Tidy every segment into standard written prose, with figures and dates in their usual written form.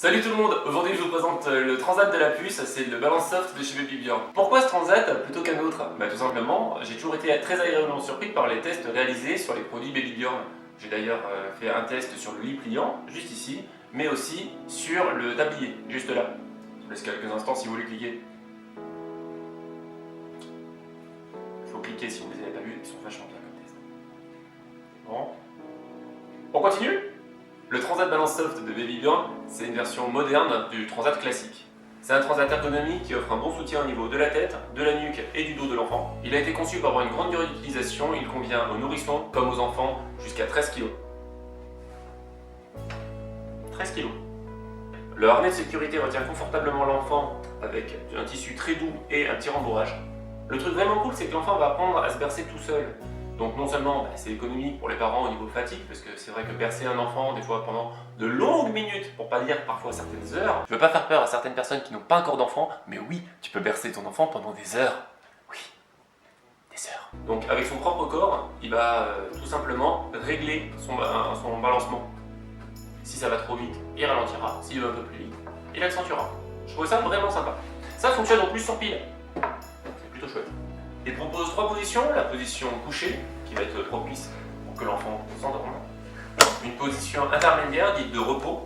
Salut tout le monde, aujourd'hui je vous présente le Transat de la puce, c'est le Balance Soft de chez Baby Björn. Pourquoi ce Transat plutôt qu'un autre? Tout simplement, j'ai toujours été très agréablement surpris par les tests réalisés sur les produits Baby Björn. J'ai d'ailleurs fait un test sur le lit pliant, juste ici, mais aussi sur le tablier, juste là. Je vous laisse quelques instants si vous voulez cliquer. Il faut cliquer si vous ne les avez pas vus, ils sont vachement bien comme test. Bon. On continue? Le Transat Balance Soft de Baby Björn, c'est une version moderne du Transat classique. C'est un transat ergonomique qui offre un bon soutien au niveau de la tête, de la nuque et du dos de l'enfant. Il a été conçu pour avoir une grande durée d'utilisation, il convient aux nourrissons comme aux enfants jusqu'à 13 kg. 13 kg. Le harnais de sécurité retient confortablement l'enfant avec un tissu très doux et un petit rembourrage. Le truc vraiment cool, c'est que l'enfant va apprendre à se bercer tout seul. Donc non seulement c'est économique pour les parents au niveau fatigue, parce que c'est vrai que bercer un enfant des fois pendant de longues minutes, pour pas dire parfois certaines heures, je veux pas faire peur à certaines personnes qui n'ont pas encore d'enfant, mais oui, tu peux bercer ton enfant pendant des heures. Oui, des heures. Donc avec son propre corps, il va tout simplement régler son balancement. Si ça va trop vite, il ralentira. S'il va un peu plus vite, il accentuera. Je trouve ça vraiment sympa. Ça fonctionne en plus sur pile. C'est plutôt chouette. Il propose 3 positions, la position couchée, qui va être propice pour que l'enfant s'endorme, une position intermédiaire, dite de repos,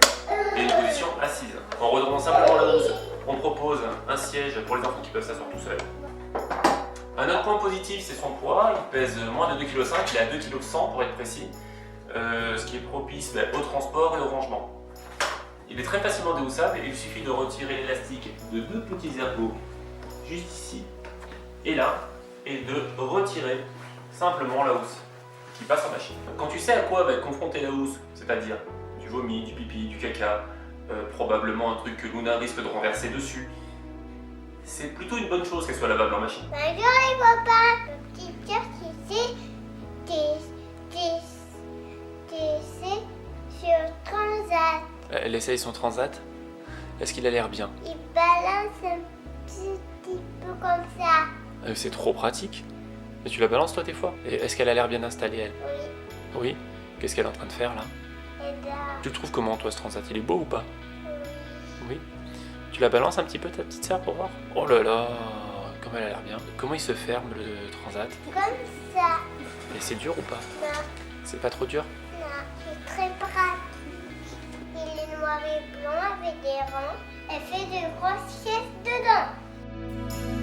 et une position assise. En redonnant simplement la housse, on propose un siège pour les enfants qui peuvent s'asseoir tout seuls. Un autre point positif, c'est son poids, il pèse moins de 2,5 kg, il est à 2,1 kg pour être précis, ce qui est propice au transport et au rangement. Il est très facilement déhoussable et il suffit de retirer l'élastique de 2 petits ergots, juste ici et là, et de retirer simplement la housse qui passe en machine. Quand tu sais à quoi va être confrontée la housse, c'est-à-dire du vomi, du pipi, du caca, probablement un truc que Luna risque de renverser dessus, c'est plutôt une bonne chose qu'elle soit lavable en machine. Bonjour les copains, le petit Pierre qui sur Transat. Elle essaye son transat. Est-ce qu'il a l'air bien? Il balance un petit peu comme ça. C'est trop pratique. Et tu la balances toi des fois? Et est-ce qu'elle a l'air bien installée elle? Oui. Oui. Qu'est-ce qu'elle est en train de faire là? Et là. Tu le trouves comment toi ce transat? Il est beau ou pas? Oui. Oui. Tu la balances un petit peu ta petite sœur pour voir? Oh là là, comme elle a l'air bien. Comment il se ferme le transat? Comme ça. Et c'est dur ou pas? Non, C'est pas trop dur? non, c'est très pratique. Il est noir et blanc avec des rangs. Elle fait de grosses siestes dedans.